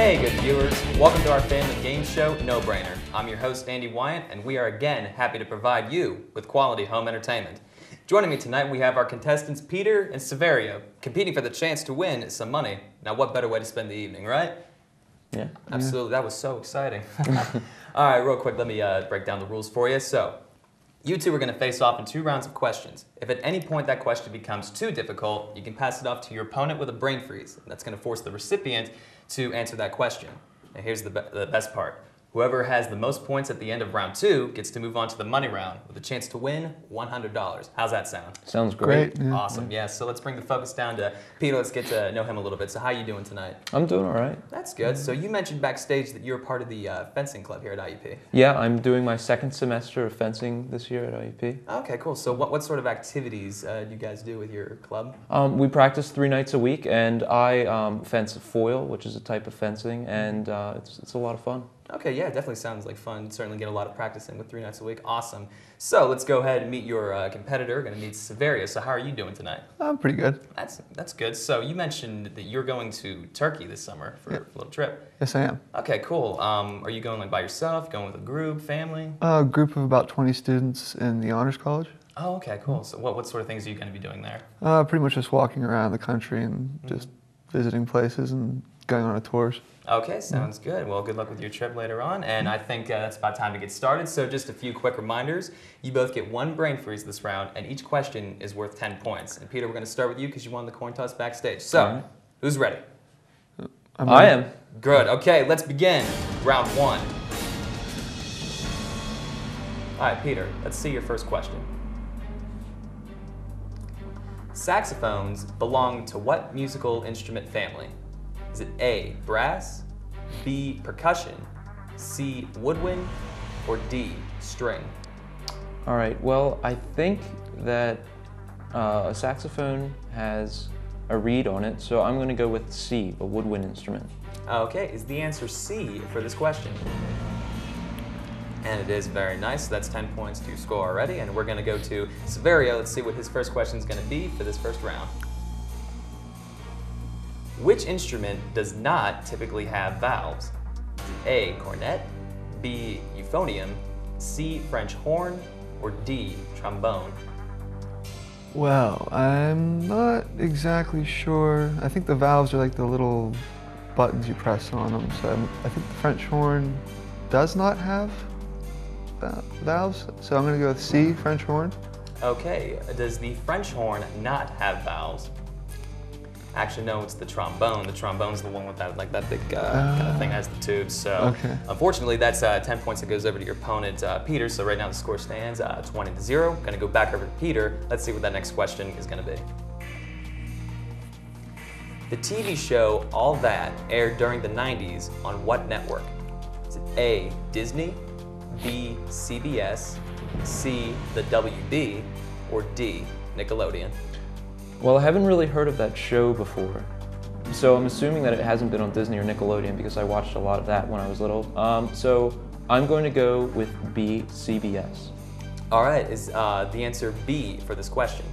Hey good viewers, welcome to our family game show, No Brainer. I'm your host Andy Wyant and we are again happy to provide you with quality home entertainment. Joining me tonight we have our contestants Peter and Severio, competing for the chance to win some money. Now what better way to spend the evening, right? Yeah. Absolutely, that was so exciting. Alright, real quick, let me break down the rules for you. So, you two are going to face off in 2 rounds of questions. If at any point that question becomes too difficult, you can pass it off to your opponent with a brain freeze. That's going to force the recipient to answer that question. Now here's the best part. Whoever has the most points at the end of round 2 gets to move on to the money round with a chance to win $100. How's that sound? Sounds great. Yeah. Awesome, yeah. So let's bring the focus down to Peter. Let's get to know him a little bit. So how you doing tonight? I'm doing all right. That's good. So you mentioned backstage that you're part of the fencing club here at IUP. Yeah, I'm doing my 2nd semester of fencing this year at IUP. Okay, cool. So what sort of activities do you guys do with your club? We practice 3 nights a week, and I fence foil, which is a type of fencing, and it's a lot of fun. Okay, yeah, it definitely sounds like fun. Certainly get a lot of practice in with 3 nights a week. Awesome. So let's go ahead and meet your competitor. We're going to meet Severio. So how are you doing tonight? I'm pretty good. That's good. So you mentioned that you're going to Turkey this summer for a little trip. Yes, I am. Okay, cool. Are you going like by yourself, going with a group, family? A group of about 20 students in the Honors College. Oh, okay, cool. So what sort of things are you going to be doing there? Pretty much just walking around the country and just visiting places and going on tours. Okay, sounds good. Well, good luck with your trip later on, and I think that's about time to get started. So just a few quick reminders. You both get 1 brain freeze this round, and each question is worth 10 points. And Peter, we're going to start with you because you won the coin toss backstage. So, who's ready? I am. Good. Okay, let's begin. Round 1. All right, Peter, let's see your first question. Saxophones belong to what musical instrument family? Is it A, brass, B, percussion, C, woodwind, or D, string? All right, well, I think that a saxophone has a reed on it, so I'm going to go with C, a woodwind instrument. Okay, is the answer C for this question? And it is very nice. So that's 10 points to score already, and we're going to go to Severio. Let's see what his first question is going to be for this first round. Which instrument does not typically have valves? A, cornet, B, euphonium, C, French horn, or D, trombone? Well, I'm not exactly sure. I think the valves are like the little buttons you press on them. So I think the French horn does not have valves. So I'm going to go with C, French horn. Okay, does the French horn not have valves? Actually, no, it's the trombone. The trombone's the one with that, like that big kind of thing that has the tubes. So, unfortunately, that's 10 points that goes over to your opponent, Peter. So right now the score stands 20-0. Gonna go back over to Peter. Let's see what that next question is gonna be. The TV show All That aired during the 90s on what network? Is it A, Disney, B, CBS, C, the WB, or D, Nickelodeon? Well, I haven't really heard of that show before, so I'm assuming that it hasn't been on Disney or Nickelodeon because I watched a lot of that when I was little. So I'm going to go with B, CBS. All right, is the answer B for this question?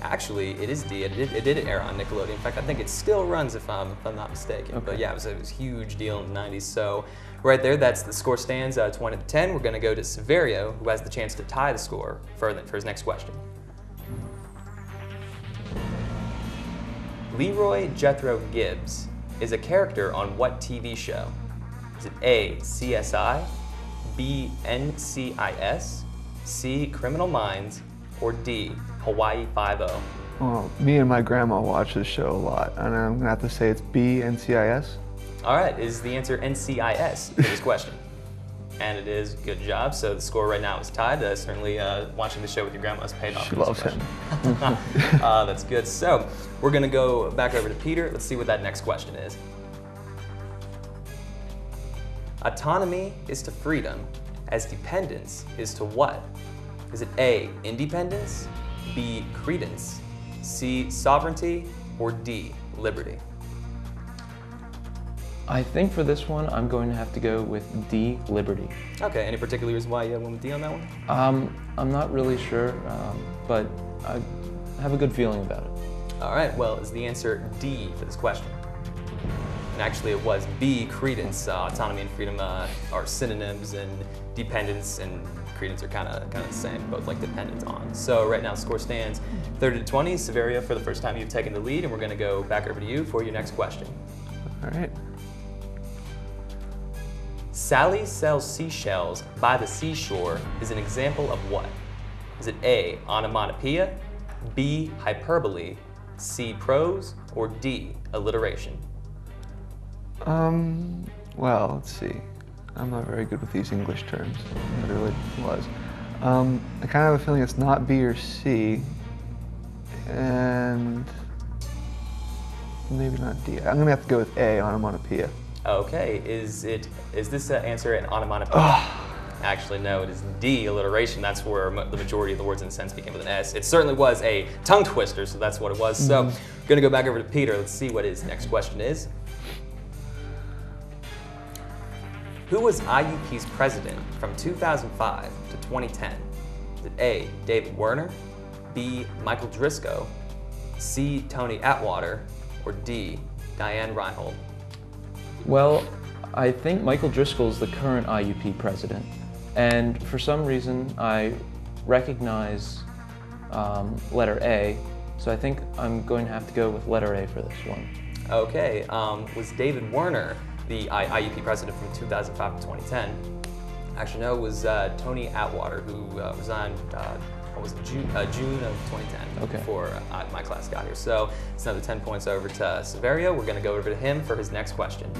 Actually, it is D. It did air on Nickelodeon. In fact, I think it still runs if I'm not mistaken. Okay. But yeah, it was a huge deal in the 90s. So right there, that's the score stands 20-10. We're going to go to Severio, who has the chance to tie the score for his next question. Leroy Jethro Gibbs is a character on what TV show? Is it A, CSI, B, NCIS, C, Criminal Minds, or D, Hawaii Five-0? Well, me and my grandma watch this show a lot, and I'm gonna have to say it's B, NCIS. All right, is the answer NCIS for this question? And it is. Good job. So the score right now is tied. Certainly watching the show with your grandma has paid off. She loves him. That's good. So we're going to go back over to Peter. Let's see what that next question is. Autonomy is to freedom as dependence is to what? Is it A, independence, B, credence, C, sovereignty, or D, liberty? I think for this one, I'm going to have to go with D, liberty. Okay, any particular reason why you went with D on that one? I'm not really sure, but I have a good feeling about it. All right, well, is the answer D for this question? And actually it was B, credence. Autonomy and freedom are synonyms, and dependence and credence are kind of the same, both like dependent on. So right now score stands 30-20. Severio, for the first time you've taken the lead, and we're going to go back over to you for your next question. All right. Sally sells seashells by the seashore is an example of what? Is it A, onomatopoeia, B, hyperbole, C, prose, or D, alliteration? Well, let's see. I'm not very good with these English terms. It really was. I kind of have a feeling it's not B or C, and maybe not D. I'm gonna have to go with A, onomatopoeia. Okay, is this answer an onomatopoeia? Actually, no, it is D, alliteration. That's where the majority of the words in a sentence begin with an S. It certainly was a tongue twister, so that's what it was. So, gonna go back over to Peter. Let's see what his next question is. Who was IUP's president from 2005 to 2010? Is it A, David Werner, B, Michael Driscoll, C, Tony Atwater, or D, Diane Reinhold? Well, I think Michael Driscoll is the current IUP president, and for some reason I recognize letter A, so I think I'm going to have to go with letter A for this one. Okay, was David Werner the IUP president from 2005 to 2010? Actually, no, it was Tony Atwater, who resigned, what was it, June of 2010, before my class got here. So it's another 10 points over to Severio. We're going to go over to him for his next question.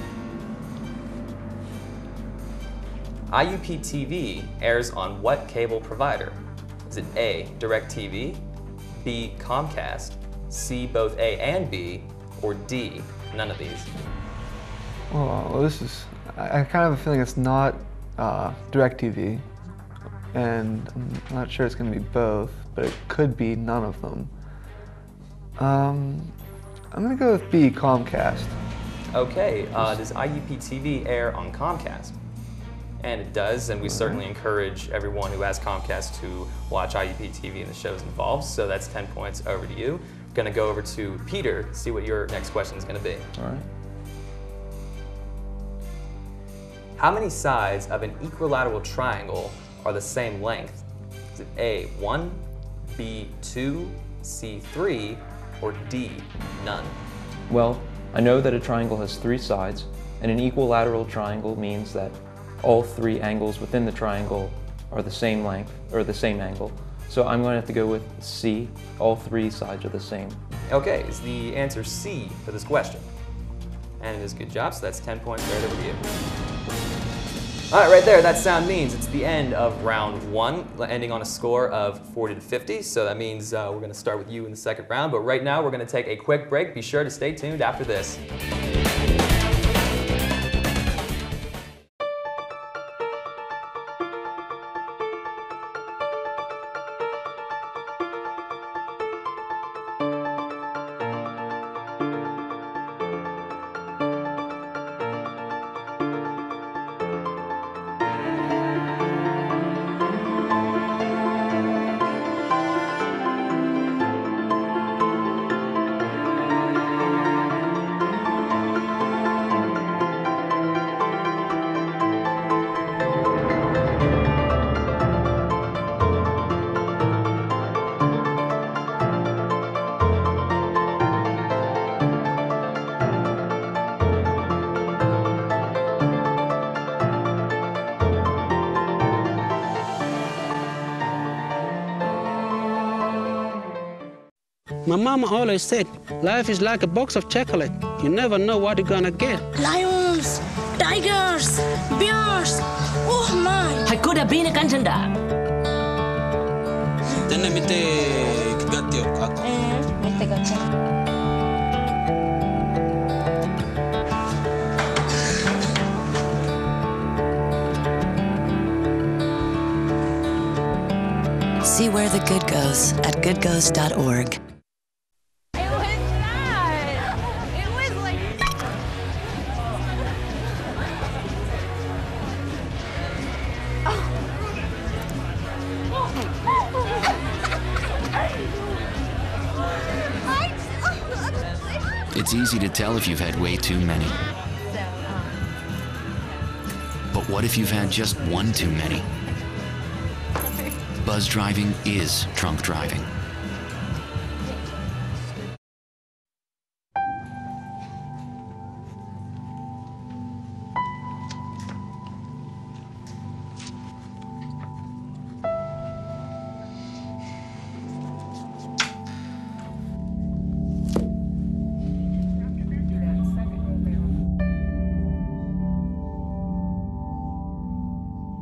IUP-TV airs on what cable provider? Is it A, DirecTV, B, Comcast, C, both A and B, or D, none of these? Well, this is, I kind of have a feeling it's not DirecTV, and I'm not sure it's going to be both, but it could be none of them. I'm going to go with B, Comcast. Okay, does IUP-TV air on Comcast? And it does, and we certainly encourage everyone who has Comcast to watch IUP-TV and the shows involved, so that's 10 points over to you. We're going to go over to Peter, see what your next question is going to be. All right. How many sides of an equilateral triangle are the same length? Is it A, 1, B, 2, C, 3, or D, none? Well, I know that a triangle has 3 sides, and an equilateral triangle means that all 3 angles within the triangle are the same length, or the same angle. So I'm going to have to go with C, all 3 sides are the same. Okay, is the answer C for this question? And it is a good job, so that's 10 points right over to you. All right, right there, that sound means it's the end of round 1, ending on a score of 40-50. So that means we're going to start with you in the second round. But right now, we're going to take a quick break. Be sure to stay tuned after this. My mama always said, life is like a box of chocolate. You never know what you're gonna get. Lions, tigers, bears. Oh my! Hay kuda bini kan janda. Then mite kigati ako. Mite gotcha. See where the good goes at goodgoes.org. It's easy to tell if you've had way too many. But what if you've had just one too many? Buzz driving is drunk driving.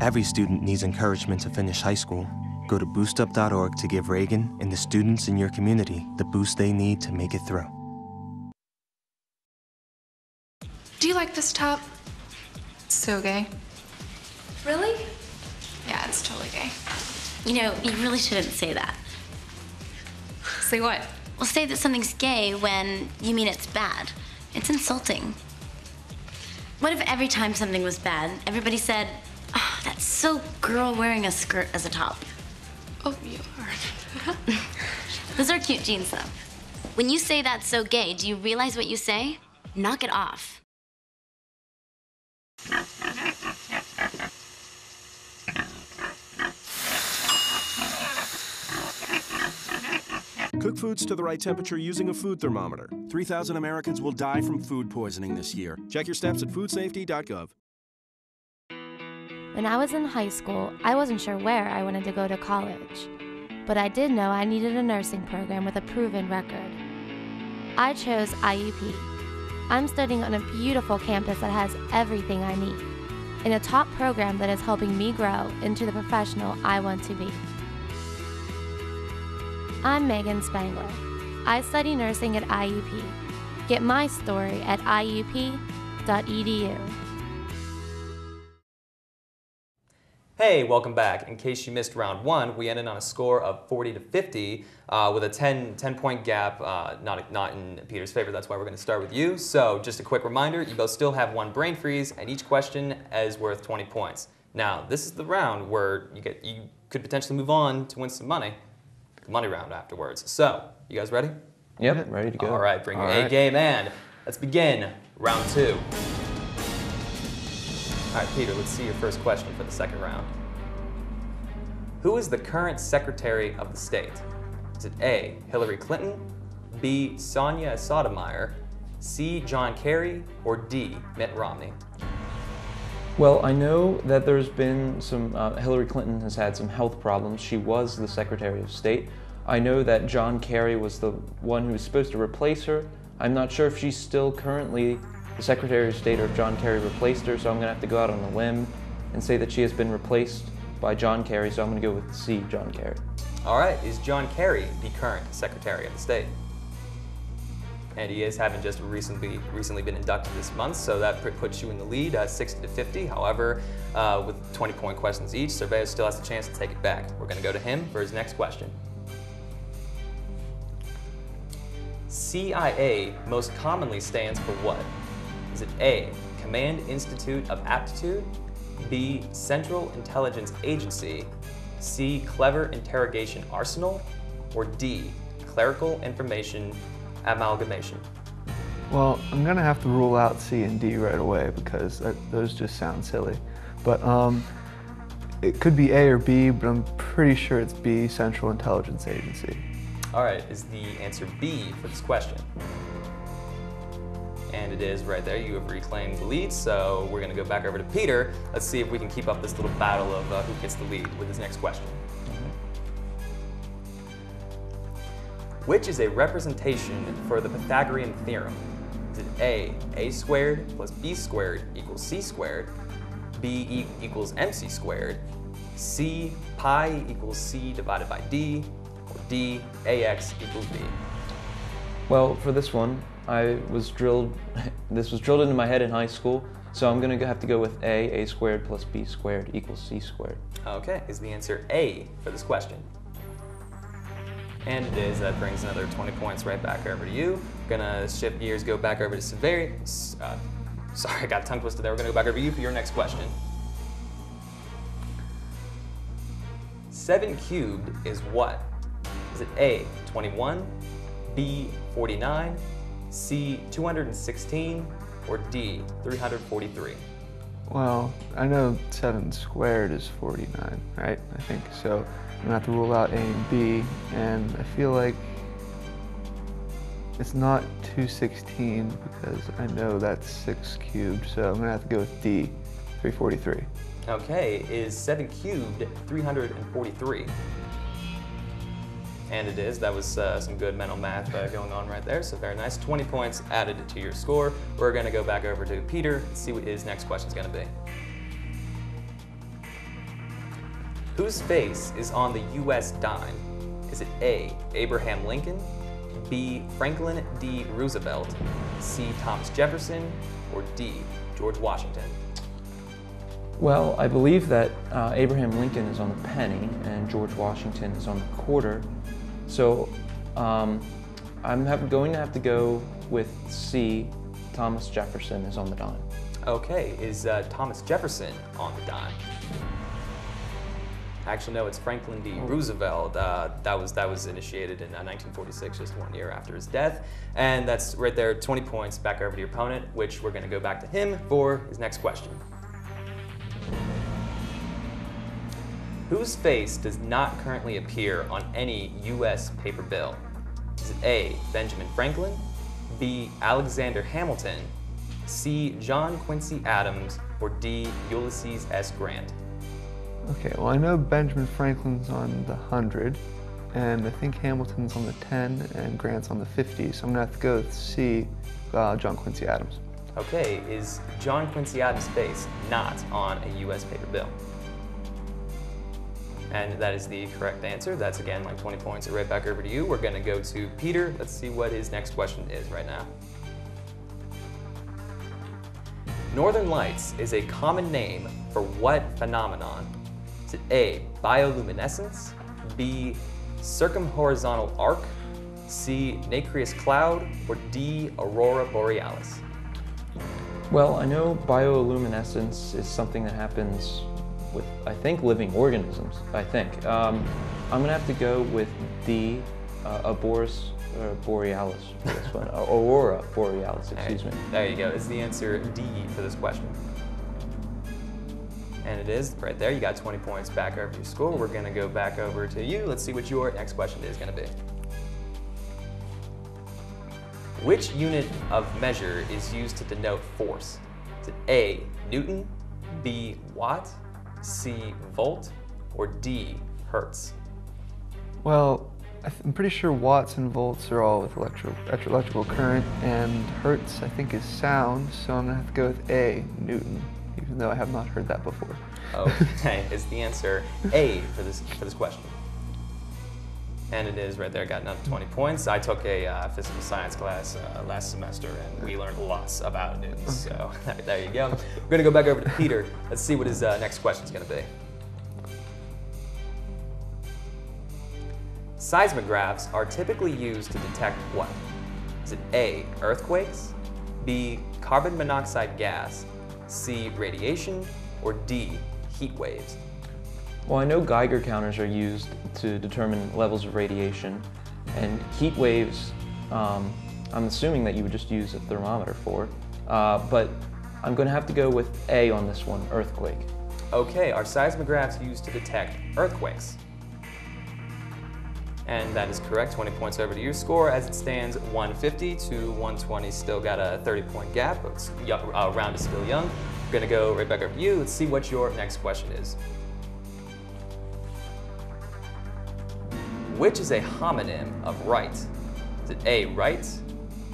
Every student needs encouragement to finish high school. Go to boostup.org to give Reagan and the students in your community the boost they need to make it through. Do you like this top? It's so gay. Really? Yeah, it's totally gay. You know, you really shouldn't say that. Say what? Well, say that something's gay when you mean it's bad. It's insulting. What if every time something was bad, everybody said, "Oh, that's so girl wearing a skirt as a top"? Oh, you are. Those are cute jeans, though. When you say that's so gay, do you realize what you say? Knock it off. Cook foods to the right temperature using a food thermometer. 3,000 Americans will die from food poisoning this year. Check your steps at foodsafety.gov. When I was in high school, I wasn't sure where I wanted to go to college, but I did know I needed a nursing program with a proven record. I chose IUP. I'm studying on a beautiful campus that has everything I need, in a top program that is helping me grow into the professional I want to be. I'm Megan Spangler. I study nursing at IUP. Get my story at iup.edu. Hey, welcome back. In case you missed round one, we ended on a score of 40 to 50 with a 10-point gap, not in Peter's favor. That's why we're going to start with you. So just a quick reminder, you both still have one brain freeze, and each question is worth 20 points. Now, this is the round where you could potentially move on to win some money. The money round afterwards. So, you guys ready? Yep, ready to go. All right, bring your A game, and let's begin round two. All right, Peter, let's see your first question for the second round. Who is the current Secretary of the State? Is it A, Hillary Clinton, B, Sonia Sotomayor, C, John Kerry, or D, Mitt Romney? Well, I know that there's been some, Hillary Clinton has had some health problems. She was the Secretary of State. I know that John Kerry was the one who was supposed to replace her. I'm not sure if she's still currently the Secretary of State or if John Kerry replaced her, so I'm gonna have to go out on a limb and say that she has been replaced by John Kerry, so I'm gonna go with C, John Kerry. All right, is John Kerry the current Secretary of the State? And he is having just recently been inducted this month, so that puts you in the lead, 60 to 50. However, with 20-point questions each, Surveyor still has a chance to take it back. We're going to go to him for his next question. CIA most commonly stands for what? Is it A, Command Institute of Aptitude, B, Central Intelligence Agency, C, Clever Interrogation Arsenal, or D, Clerical Information Amalgamation? Well, I'm gonna have to rule out C and D right away because those just sound silly. But it could be A or B, but I'm pretty sure it's B, Central Intelligence Agency. All right, is the answer B for this question? And it is right there. You have reclaimed the lead, so we're gonna go back over to Peter. Let's see if we can keep up this little battle of who gets the lead with his next question. Which is a representation for the Pythagorean theorem? Is it A squared plus B squared equals C squared, B equals MC squared, C, pi equals C divided by D, or D, AX equals B? Well, for this one, this was drilled into my head in high school, so I'm gonna have to go with A squared plus B squared equals C squared. Okay, is the answer A for this question? And it is. That brings another 20 points right back over to you. Gonna shift gears, go back over to Severi. Sorry, I got tongue twisted there. We're gonna go back over to you for your next question. 7 cubed is what? Is it A, 21, B, 49, C, 216, or D, 343? Well, I know 7 squared is 49, right? I think so. I'm gonna have to rule out A and B, and I feel like it's not 216 because I know that's 6 cubed, so I'm gonna have to go with D, 343. Okay, is 7 cubed 343? And it is. That was some good mental math going on right there, so very nice. 20 points added to your score. We're going to go back over to Peter and see what his next question is going to be. Whose face is on the U.S. dime? Is it A, Abraham Lincoln, B, Franklin D. Roosevelt, C, Thomas Jefferson, or D, George Washington? Well, I believe that Abraham Lincoln is on the penny and George Washington is on the quarter. So I'm going to have to go with C, Thomas Jefferson is on the dime. Okay, is Thomas Jefferson on the dime? Actually, no, it's Franklin D. Roosevelt. That was initiated in 1946, just 1 year after his death. And that's right there, 20 points back over to your opponent, which we're going to go back to him for his next question. Whose face does not currently appear on any U.S. paper bill? Is it A, Benjamin Franklin, B, Alexander Hamilton, C, John Quincy Adams, or D, Ulysses S. Grant? Okay, well I know Benjamin Franklin's on the 100, and I think Hamilton's on the 10, and Grant's on the 50, so I'm gonna have to go with C, John Quincy Adams. Okay, is John Quincy Adams' face not on a U.S. paper bill? And that is the correct answer. That's again like 20 points right back over to you. We're gonna go to Peter. Let's see what his next question is right now. Northern Lights is a common name for what phenomenon? Is it A, bioluminescence, B, circumhorizontal arc, C, nacreous cloud, or D, aurora borealis? Well, I know bioluminescence is something that happens with, I think, living organisms, I think. I'm gonna have to go with D, borealis for this one. Aurora borealis, excuse me. There you go, is the answer D for this question. And it is right there, you got 20 points back over your score. We're gonna go back over to you. Let's see what your next question is gonna be. Which unit of measure is used to denote force? Is it A, Newton, B, watt, C, volt, or D, hertz? Well, I'm pretty sure watts and volts are all with electrical current, and hertz I think is sound, so I'm gonna have to go with A, Newton, even though I have not heard that before. Okay, is the answer A for this question. And it is right there, got another 20 points. I took a physical science class last semester and we learned lots about Newton, so there you go. We're gonna go back over to Peter. Let's see what his next question is gonna be. Seismographs are typically used to detect what? Is it A, earthquakes, B, carbon monoxide gas, C, radiation, or D, heat waves? Well, I know Geiger counters are used to determine levels of radiation, and heat waves, I'm assuming that you would just use a thermometer for, but I'm going to have to go with A on this one, earthquake. Okay, are seismographs used to detect earthquakes? And that is correct, 20 points over to your score. As it stands, 150 to 120, still got a 30-point gap, but round is still young. We're gonna go right back over to you. Let's see what your next question is. Which is a homonym of right? Is it A, right,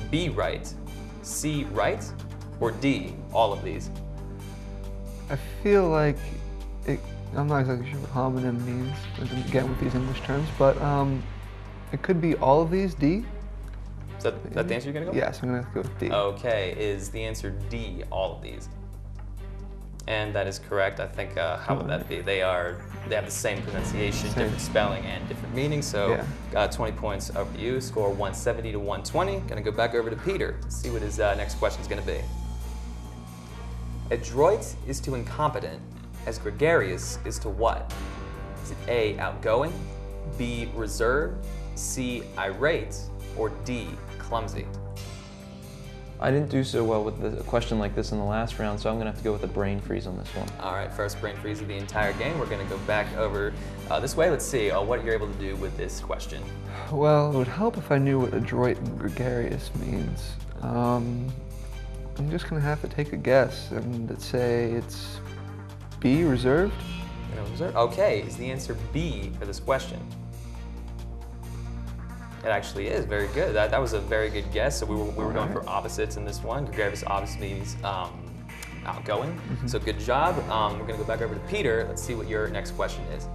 B, right, C, right, or D, all of these? I feel like I'm not exactly sure what homonym means, again with these English terms, but it could be all of these, D? Is that the answer you're gonna go with? Yes, I'm gonna have to go with D. Okay, is the answer D, all of these? And that is correct. I think, how would that be? They have the same pronunciation, different spelling, and different meaning, so got 20 points over to you. Score 170 to 120. Gonna go back over to Peter, see what his next question is gonna be. Adroit is to incompetent, as gregarious is to what? Is it A, outgoing, B, reserved, C, irate, or D, clumsy? I didn't do so well with a question like this in the last round, so I'm going to have to go with a brain freeze on this one. All right, first brain freeze of the entire game. We're going to go back over this way. Let's see what you're able to do with this question. Well, it would help if I knew what adroit and gregarious means. I'm just going to have to take a guess and say it's B, reserved? Reserved? Okay, is the answer B for this question? It actually is. Very good. That was a very good guess. So we were going for opposites in this one. Gregarious obviously means outgoing. So good job. We're going to go back over to Peter. Let's see what your next question is.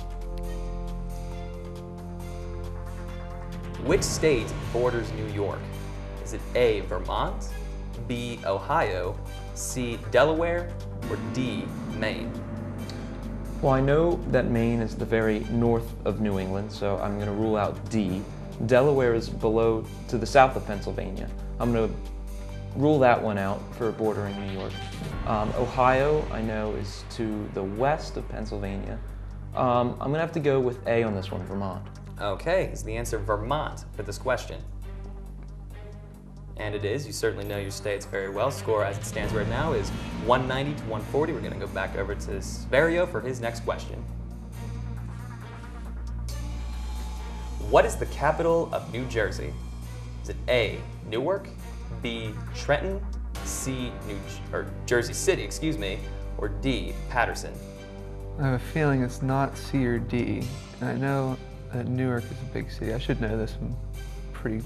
Which state borders New York? Is it A, Vermont, B, Ohio, C, Delaware, or D, Maine? Well, I know that Maine is the very north of New England, so I'm going to rule out D. Delaware is below, to the south of Pennsylvania. I'm going to rule that one out for bordering New York. Ohio, I know, is to the west of Pennsylvania. I'm going to have to go with A on this one, Vermont. Okay, is the answer Vermont for this question? And it is. You certainly know your states very well. Score as it stands right now is 190 to 140. We're going to go back over to Sverio for his next question. What is the capital of New Jersey? Is it A, Newark, B, Trenton, C, Jersey City, excuse me, or D, Patterson? I have a feeling it's not C or D, and I know that Newark is a big city. I should know this. I'm pretty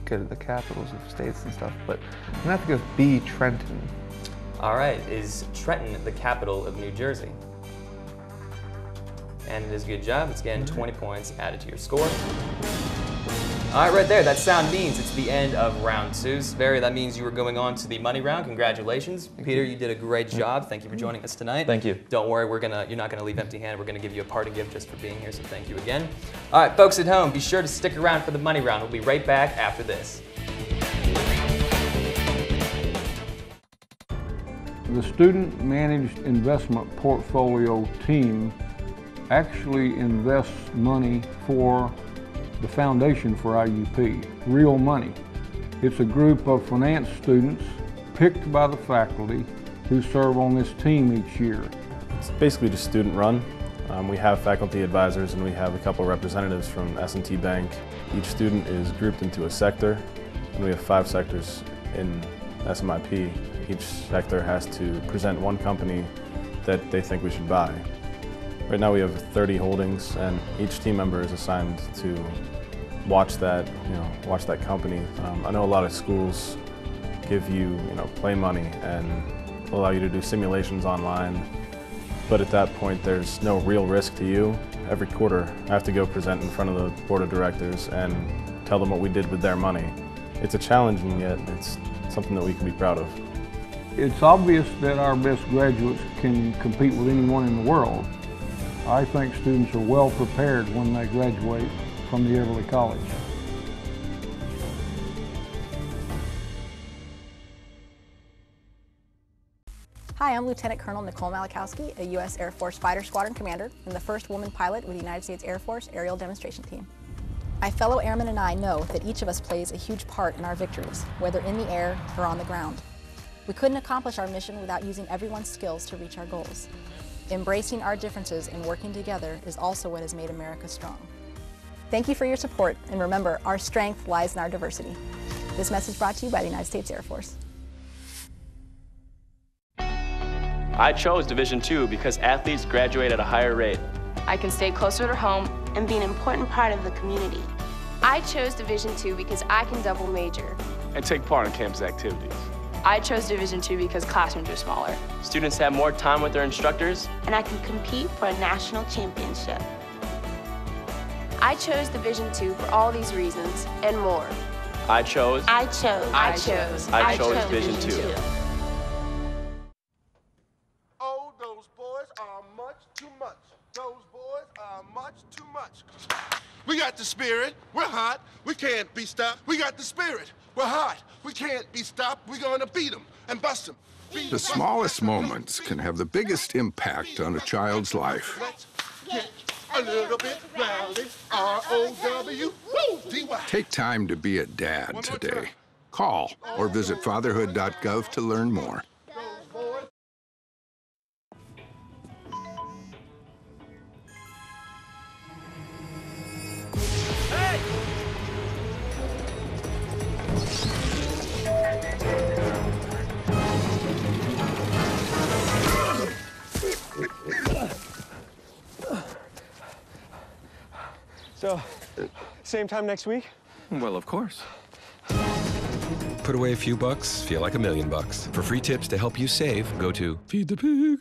good at the capitals of states and stuff, but I'm gonna have to go with B, Trenton. All right, is Trenton the capital of New Jersey? And it is a good job. It's getting 20 points added to your score. All right, right there, that sound means it's the end of round 2. Sverio, that means you were going on to the money round. Congratulations. Peter, you did a great job. Thank you for joining us tonight. Thank you. Don't worry, you're not gonna leave empty-handed. We're gonna give you a parting gift just for being here, so thank you again. All right, folks at home, be sure to stick around for the money round. We'll be right back after this. The Student Managed Investment Portfolio team actually invests money for the foundation for IUP, real money. It's a group of finance students picked by the faculty who serve on this team each year. It's basically just student run. We have faculty advisors and we have a couple representatives from S&T Bank. Each student is grouped into a sector, and we have 5 sectors in SMIP. Each sector has to present one company that they think we should buy. Right now we have 30 holdings, and each team member is assigned to watch that company. I know a lot of schools give you, play money and allow you to do simulations online, but at that point there's no real risk to you. Every quarter I have to go present in front of the board of directors and tell them what we did with their money. It's a challenge, and yet it's something that we can be proud of. It's obvious that our best graduates can compete with anyone in the world. I think students are well prepared when they graduate from the Everly College. Hi, I'm Lieutenant Colonel Nicole Malachowski, a U.S. Air Force Fighter Squadron Commander and the first woman pilot with the United States Air Force Aerial Demonstration Team. My fellow airmen and I know that each of us plays a huge part in our victories, whether in the air or on the ground. We couldn't accomplish our mission without using everyone's skills to reach our goals. Embracing our differences and working together is also what has made America strong. Thank you for your support, and remember, our strength lies in our diversity. This message brought to you by the United States Air Force. I chose Division II because athletes graduate at a higher rate. I can stay closer to home and be an important part of the community. I chose Division II because I can double major and take part in campus activities. I chose Division II because classrooms are smaller. Students have more time with their instructors. And I can compete for a national championship. I chose Division II for all these reasons and more. I chose Division II. Oh, those boys are much too much. Those boys are much too much. We got the spirit. We're hot. We can't be stopped. We got the spirit. We're hot. We can't be stopped. We're going to beat them and bust them. The smallest moments can have the biggest impact on a child's life. Let's get a little bit rowdy. R-O-W-D-Y. Take time to be a dad today. Call or visit fatherhood.gov to learn more. So, same time next week? Well, of course. Put away a few bucks, feel like $1 million. For free tips to help you save, go to Feed the Pig.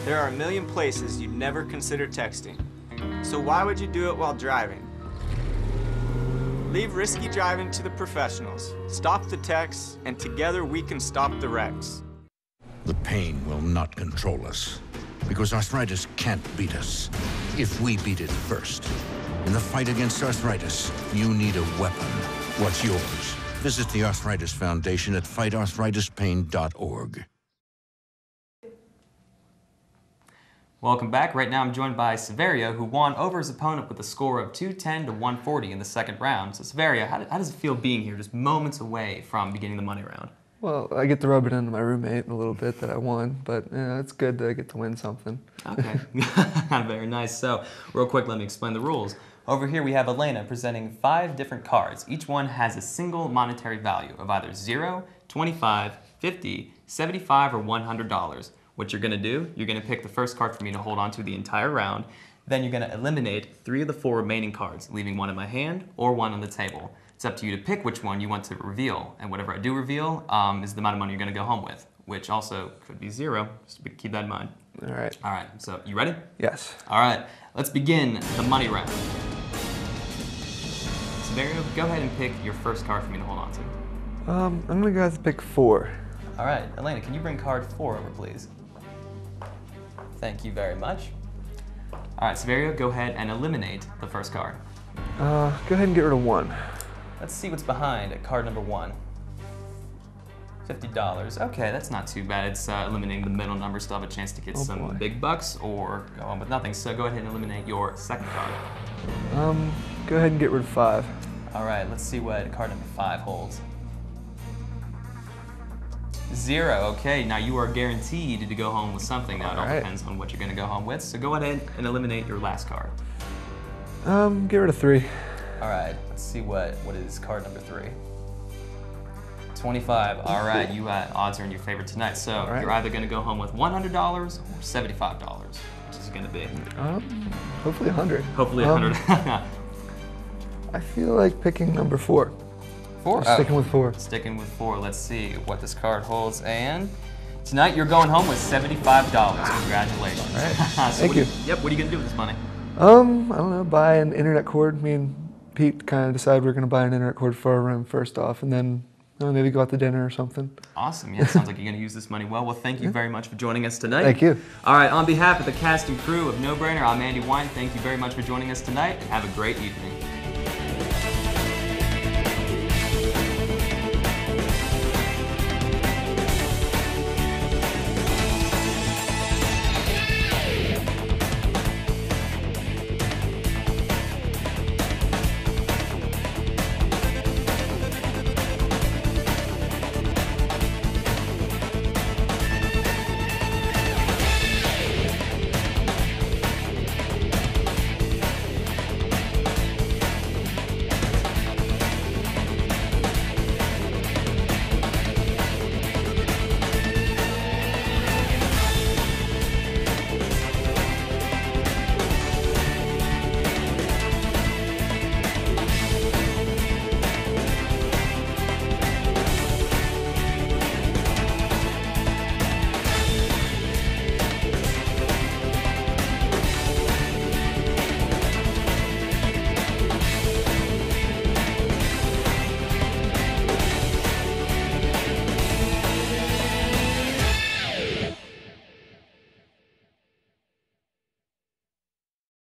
There are a million places you'd never consider texting. So why would you do it while driving? Leave risky driving to the professionals. Stop the texts, and together we can stop the wrecks. The pain will not control us, because arthritis can't beat us if we beat it first. In the fight against arthritis, you need a weapon. What's yours? Visit the Arthritis Foundation at fightarthritispain.org. Welcome back. Right now I'm joined by Severio, who won over his opponent with a score of 210 to 140 in the second round. So Severio, how does it feel being here just moments away from beginning the money round? Well, I get to rub it into my roommate a little bit that I won, but it's good that I get to win something. Okay, very nice. So real quick, let me explain the rules. Over here we have Elena presenting 5 different cards. Each one has a single monetary value of either 0, 25, 50, 75, or $100. What you're gonna do, you're gonna pick the first card for me to hold on to the entire round. Then you're gonna eliminate 3 of the 4 remaining cards, leaving 1 in my hand or 1 on the table. It's up to you to pick which one you want to reveal. And whatever I do reveal is the amount of money you're gonna go home with, which also could be 0, so keep that in mind. All right. All right, so you ready? Yes. All right, let's begin the money round. Severio, go ahead and pick your first card for me to hold on to. I'm gonna go ahead and pick 4. All right, Elena, can you bring card 4 over, please? Thank you very much. All right, Severio, go ahead and eliminate the first card. Go ahead and get rid of 1. Let's see what's behind at card number 1. $50. Okay, that's not too bad. It's eliminating the middle number. Still have a chance to get some big bucks or go on with nothing. So go ahead and eliminate your second card. Go ahead and get rid of 5. All right, let's see what card number 5 holds. 0, okay, now you are guaranteed to go home with something. Now it all depends on what you're gonna go home with. So go ahead and eliminate your last card. Get rid of 3. All right, let's see what is card number 3. 25, all right, you odds are in your favor tonight. So you're either gonna go home with $100 or $75, which is it gonna be? Hopefully 100. Hopefully 100. I feel like picking number 4. 4? Sticking with 4. Sticking with 4. Let's see what this card holds. And tonight you're going home with $75. Congratulations. All right. So Thank you. Yep, what are you going to do with this money? I don't know, buy an internet cord. Me and Pete kind of decided we're going to buy an internet cord for our room first off, and then maybe go out to dinner or something. Awesome. Yeah, it sounds like you're going to use this money well. Well, thank you very much for joining us tonight. Thank you. All right, on behalf of the cast and crew of No Brainer, I'm Andy Wine. Thank you very much for joining us tonight, and have a great evening.